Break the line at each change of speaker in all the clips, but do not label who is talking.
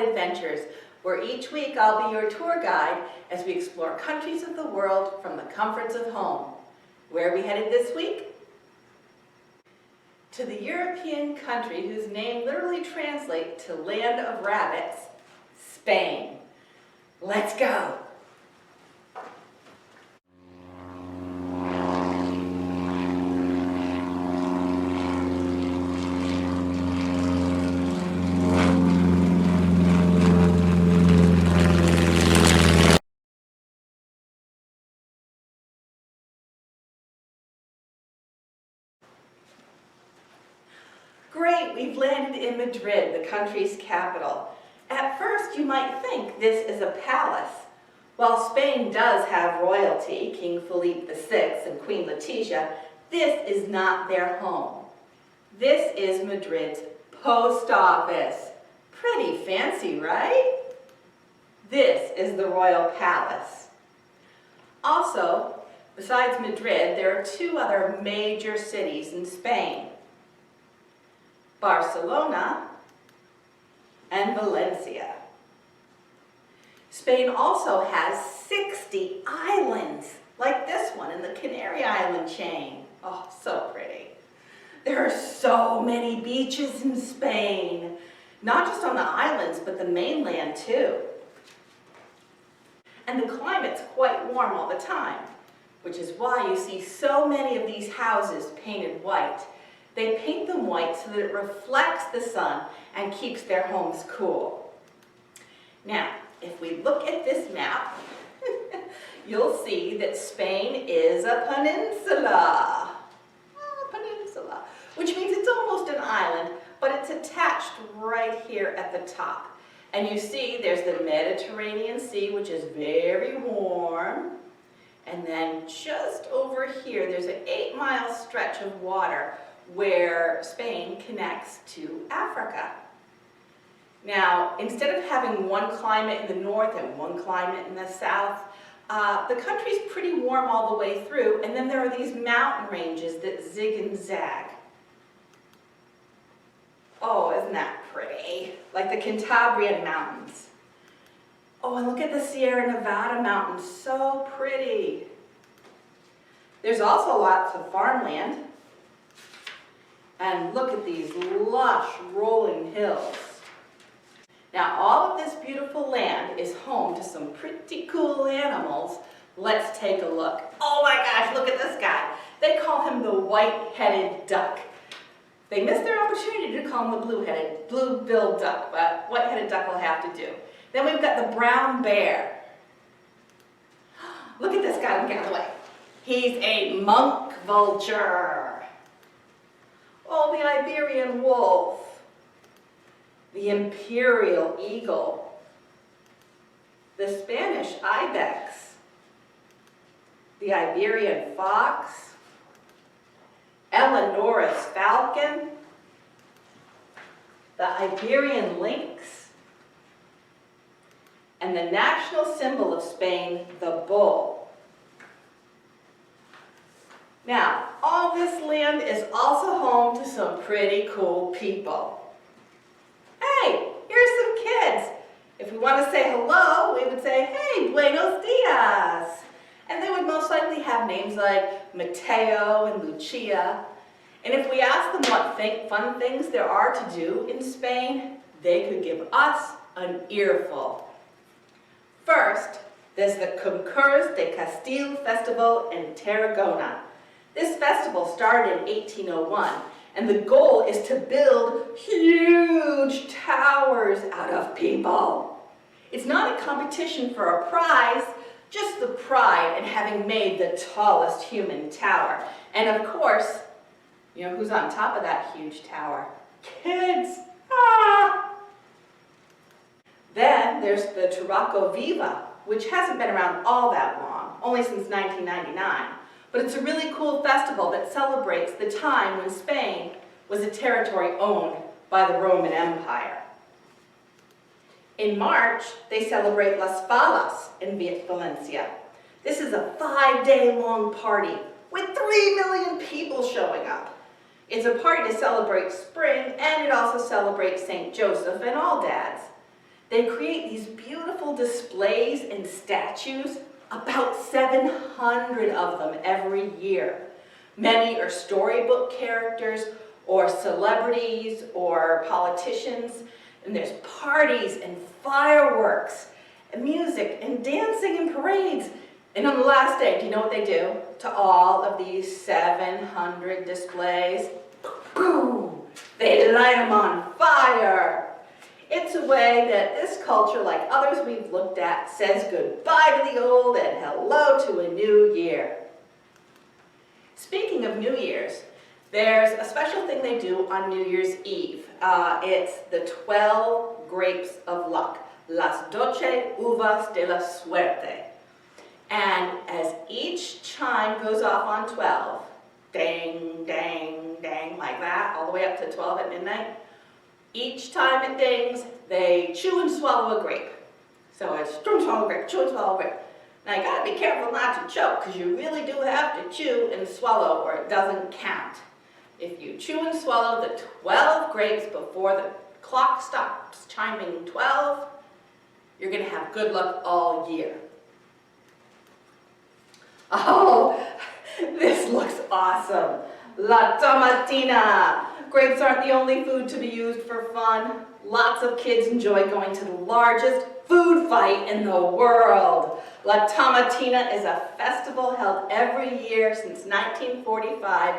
Adventures, where each week I'll be your tour guide as we explore countries of the world from the comforts of home. Where are we headed this week? To the European country whose name literally translates to Land of Rabbits, Spain. Let's go! Great, we've landed in Madrid, the country's capital. At first, you might think this is a palace. While Spain does have royalty, King Philippe VI and Queen Letizia, this is not their home. This is Madrid's post office. Pretty fancy, right? This is the royal palace. Also, besides Madrid, there are two other major cities in Spain: Barcelona and Valencia. Spain also has 60 islands, like this one in the Canary Island chain. Oh, so pretty. There are so many beaches in Spain, not just on the islands, but the mainland too. And the climate's quite warm all the time, which is why you see so many of these houses painted white. They paint them white so that it reflects the sun and keeps their homes cool. Now, if we look at this map, you'll see that Spain is a peninsula. Peninsula, which means it's almost an island, but it's attached right here at the top. And you see there's the Mediterranean Sea, which is very warm. And then just over here, there's an 8-mile stretch of water where Spain connects to Africa. Now, instead of having one climate in the north and one climate in the south, the country's pretty warm all the way through, and then there are these mountain ranges that zig and zag. Oh, isn't that pretty? Like the Cantabrian Mountains. Oh, and look at the Sierra Nevada mountains, so pretty. There's also lots of farmland. And look at these lush rolling hills. Now, all of this beautiful land is home to some pretty cool animals. Let's take a look. Oh my gosh, look at this guy. They call him the white-headed duck. They missed their opportunity to call him the blue-billed duck, but white-headed duck will have to do. Then we've got the brown bear. Look at this guy, get out of the way. He's a monk vulture. Oh, the Iberian wolf, the imperial eagle, the Spanish ibex, the Iberian fox, Eleanor's falcon, the Iberian lynx, and the national symbol of Spain, the bull. Now, all this land is also home to some pretty cool people. Hey, here's some kids. If we want to say hello, we would say, hey, buenos dias. And they would most likely have names like Mateo and Lucia. And if we ask them what fun things there are to do in Spain, they could give us an earful. First, there's the Concurs de Castile Festival in Tarragona. This festival started in 1801, and the goal is to build huge towers out of people. It's not a competition for a prize, just the pride in having made the tallest human tower. And of course, you know who's on top of that huge tower? Kids! Ah! Then there's the Turraco Viva, which hasn't been around all that long, only since 1999. But it's a really cool festival that celebrates the time when Spain was a territory owned by the Roman Empire. In March, they celebrate Las Fallas in Valencia. This is a 5-day-long party with 3 million people showing up. It's a party to celebrate spring, and it also celebrates St. Joseph and all dads. They create these beautiful displays and statues, about 700 of them every year. Many are storybook characters or celebrities or politicians, and there's parties and fireworks and music and dancing and parades. And on the last day, do you know what they do to all of these 700 displays? Boom! They light them on fire! It's a way that this culture, like others we've looked at, says goodbye to the old and hello to a new year. Speaking of New Year's, there's a special thing they do on New Year's Eve. It's the 12 grapes of luck, las 12 uvas de la suerte. And as each chime goes off on 12, ding, ding, ding, like that, all the way up to 12 at midnight, each time it dings, they chew and swallow a grape. So it's chew and swallow a grape, chew and swallow a grape. Now you gotta be careful not to choke, because you really do have to chew and swallow or it doesn't count. If you chew and swallow the 12 grapes before the clock stops chiming 12, you're gonna have good luck all year. Oh, this looks awesome. La tomatina. Grapes aren't the only food to be used for fun. Lots of kids enjoy going to the largest food fight in the world. La tomatina is a festival held every year since 1945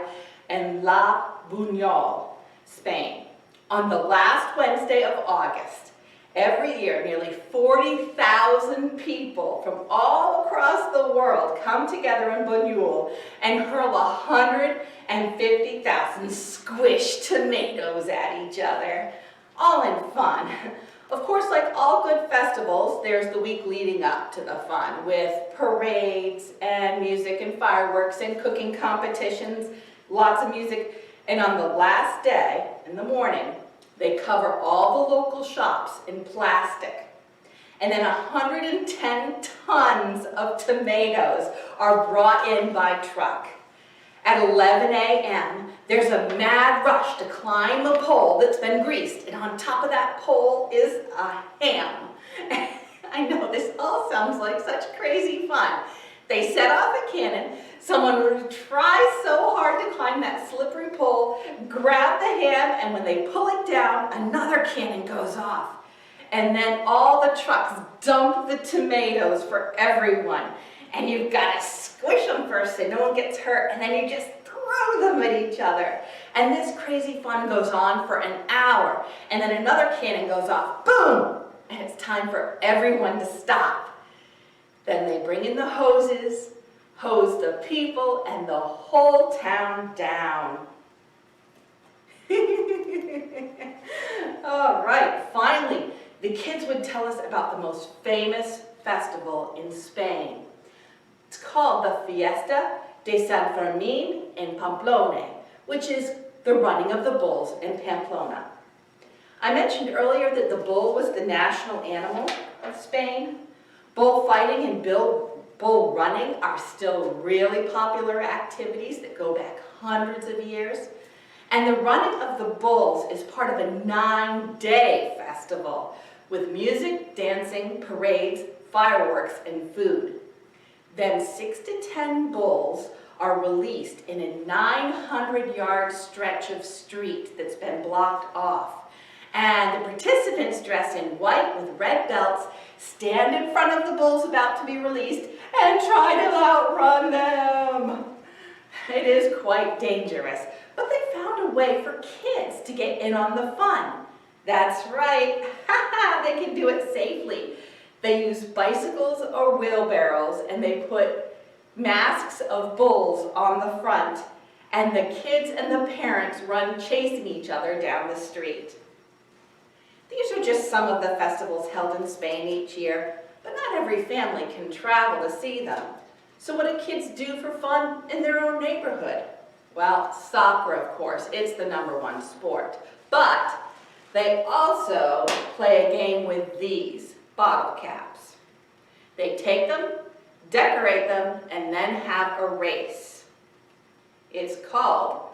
in La Buñol, Spain. On the last Wednesday of August, every year, nearly 40,000 people from all across the world come together in Buñol and hurl 150,000 squished tomatoes at each other, all in fun. Of course, like all good festivals, there's the week leading up to the fun with parades and music and fireworks and cooking competitions, lots of music. And on the last day, in the morning, they cover all the local shops in plastic. And then 110 tons of tomatoes are brought in by truck. At 11 a.m., there's a mad rush to climb a pole that's been greased, and on top of that pole is a ham. I know, this all sounds like such crazy fun. They set off a cannon. Someone tries so hard to climb that slippery pole, grab the ham, and when they pull it down, another cannon goes off. And then all the trucks dump the tomatoes for everyone. And you've got to squish them first so no one gets hurt, and then you just throw them at each other. And this crazy fun goes on for an hour. And then another cannon goes off, boom! And it's time for everyone to stop. Then they bring in the hoses, hose the people and the whole town down. All right, finally, the kids would tell us about the most famous festival in Spain. It's called the Fiesta de San Fermín in Pamplona, which is the running of the bulls in Pamplona. I mentioned earlier that the bull was the national animal of Spain. Bullfighting and bull running are still really popular activities that go back hundreds of years. And the running of the bulls is part of a 9-day festival with music, dancing, parades, fireworks, and food. Then 6 to 10 bulls are released in a 900-yard stretch of street that's been blocked off. And the participants dressed in white with red belts stand in front of the bulls about to be released and try to outrun them. It is quite dangerous, but they found a way for kids to get in on the fun. That's right, they can do it safely. They use bicycles or wheelbarrows and they put masks of bulls on the front, and the kids and the parents run chasing each other down the street. These are just some of the festivals held in Spain each year, but not every family can travel to see them. So what do kids do for fun in their own neighborhood? Well, soccer, of course, it's the #1 sport. But they also play a game with these bottle caps. They take them, decorate them, and then have a race. It's called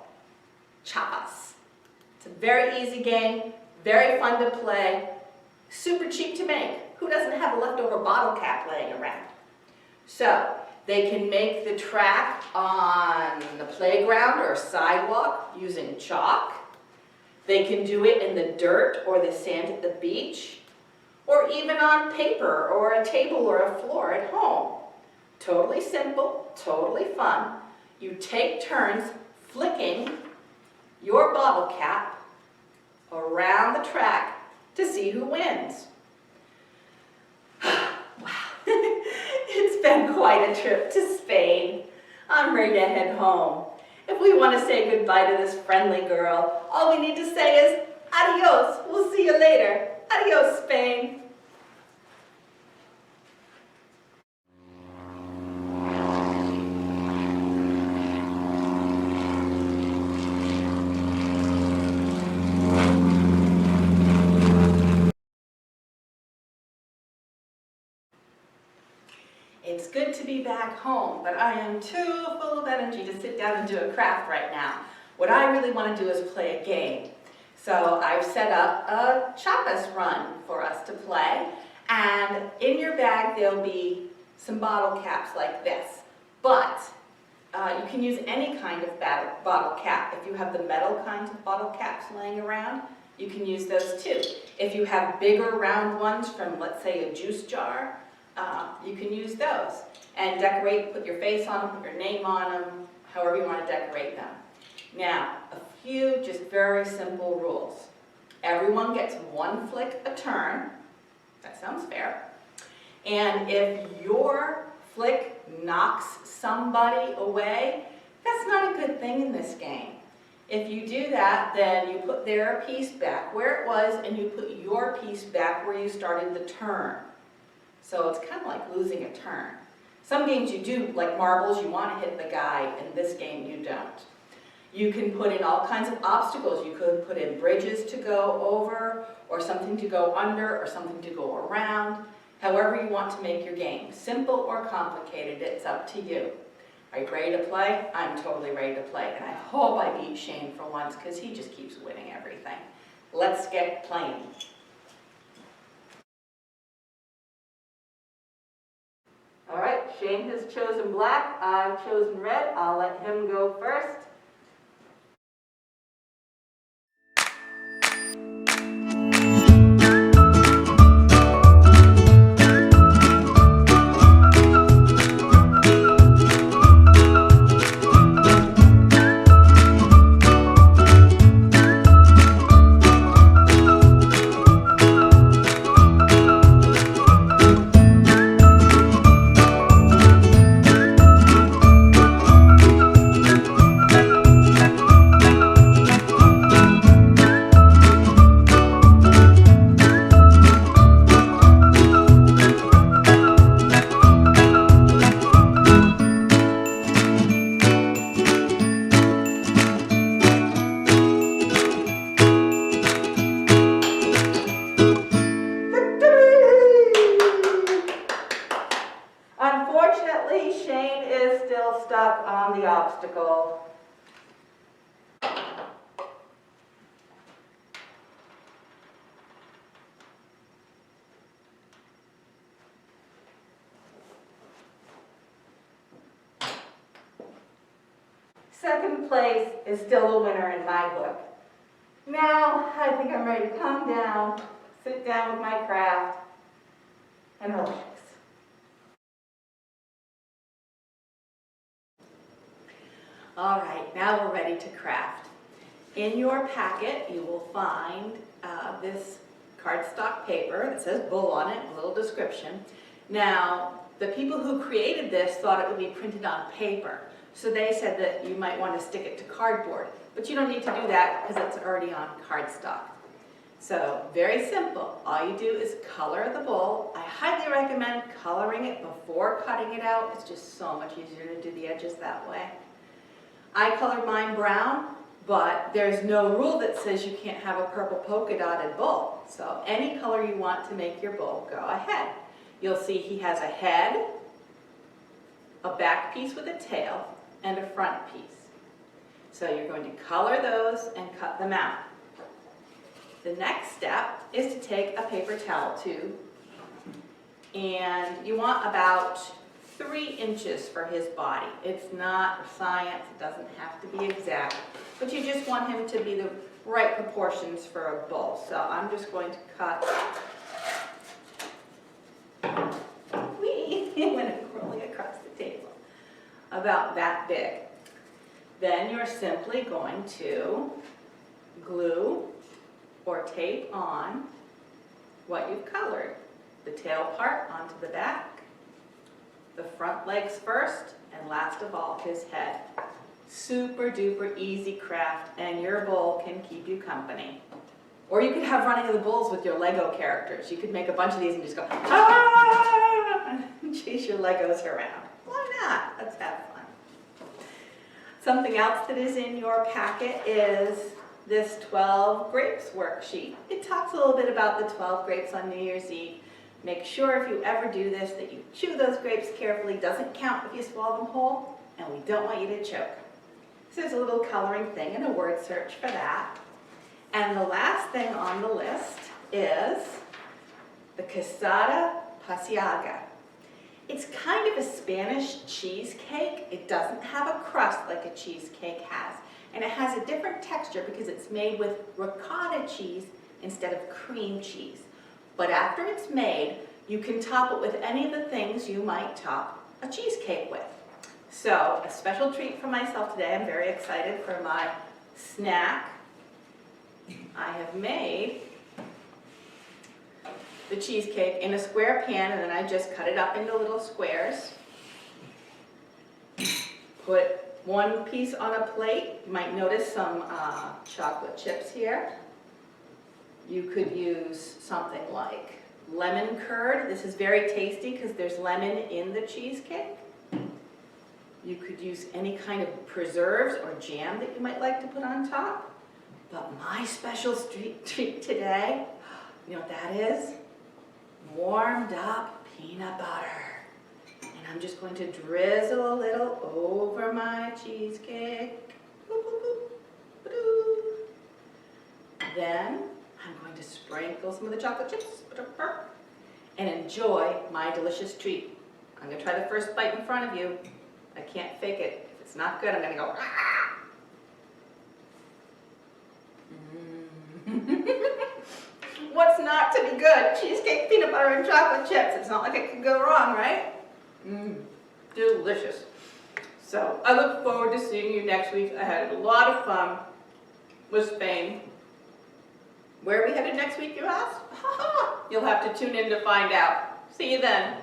chapas. It's a very easy game, very fun to play. Super cheap to make. Who doesn't have a leftover bottle cap laying around? So they can make the track on the playground or sidewalk using chalk. They can do it in the dirt or the sand at the beach, or even on paper or a table or a floor at home. Totally simple, totally fun. You take turns flicking your bottle cap around the track to see who wins. Wow, it's been quite a trip to Spain. I'm ready to head home. If we want to say goodbye to this friendly girl, all we need to say is adios. We'll see you later. Adios, Spain. It's good to be back home, but I am too full of energy to sit down and do a craft right now. What I really want to do is play a game. So I've set up a Chapas run for us to play, and in your bag there'll be some bottle caps like this. But you can use any kind of bottle cap. If you have the metal kinds of bottle caps laying around, you can use those too. If you have bigger round ones from, let's say, a juice jar, you can use those and decorate, put your face on them, put your name on them, however you want to decorate them. Now, a few just very simple rules. Everyone gets one flick a turn. That sounds fair. And if your flick knocks somebody away, that's not a good thing in this game. If you do that, then you put their piece back where it was and you put your piece back where you started the turn. So it's kind of like losing a turn. Some games you do, like marbles, you want to hit the guy. In this game, you don't. You can put in all kinds of obstacles. You could put in bridges to go over, or something to go under, or something to go around. However you want to make your game. Simple or complicated, it's up to you. Are you ready to play? I'm totally ready to play. And I hope I beat Shane for once, because he just keeps winning everything. Let's get playing. All right, Shane has chosen black, I've chosen red. I'll let him go first. Unfortunately, Shane is still stuck on the obstacle. Second place is still a winner in my book. Now, I think I'm ready to calm down, sit down with my craft, and relax. All right, now we're ready to craft. In your packet, you will find this cardstock paper that says Bull on it, a little description. Now, the people who created this thought it would be printed on paper, so they said that you might want to stick it to cardboard, but you don't need to do that because it's already on cardstock. So, very simple. All you do is color the bull. I highly recommend coloring it before cutting it out. It's just so much easier to do the edges that way. I colored mine brown, but there's no rule that says you can't have a purple polka dotted bull. So any color you want to make your bull, go ahead. You'll see he has a head, a back piece with a tail, and a front piece. So you're going to color those and cut them out. The next step is to take a paper towel tube, and you want about 3 inches for his body. It's not science, it doesn't have to be exact, but you just want him to be the right proportions for a bowl. So I'm just going to cut. It went rolling across the table, about that big. Then you're simply going to glue or tape on what you've colored. The tail part onto the back, the front legs first, and last of all, his head. Super duper easy craft, and your bowl can keep you company. Or you could have running of the bulls with your Lego characters. You could make a bunch of these and just go, ah, and chase your Legos around. Why not? Let's have fun. Something else that is in your packet is this 12 grapes worksheet. It talks a little bit about the 12 grapes on New Year's Eve. Make sure if you ever do this that you chew those grapes carefully. Doesn't count if you swallow them whole, and we don't want you to choke. So there's a little coloring thing and a word search for that. And the last thing on the list is the quesada pasiaga. It's kind of a Spanish cheesecake. It doesn't have a crust like a cheesecake has. And it has a different texture because it's made with ricotta cheese instead of cream cheese. But after it's made, you can top it with any of the things you might top a cheesecake with. So a special treat for myself today. I'm very excited for my snack. I have made the cheesecake in a square pan, and then I just cut it up into little squares. Put one piece on a plate. You might notice some chocolate chips here. You could use something like lemon curd. This is very tasty because there's lemon in the cheesecake. You could use any kind of preserves or jam that you might like to put on top. But my special treat today, you know what that is? Warmed up peanut butter. And I'm just going to drizzle a little over my cheesecake. Boop, boop, boop, boop. Then I'm going to sprinkle some of the chocolate chips and enjoy my delicious treat. I'm going to try the first bite in front of you. I can't fake it. If it's not good, I'm going to go, ah! What's not to be good? Cheesecake, peanut butter, and chocolate chips. It's not like it could go wrong, right? Delicious. So I look forward to seeing you next week. I had a lot of fun with Spain. Where are we headed next week, you ask? You'll have to tune in to find out. See you then.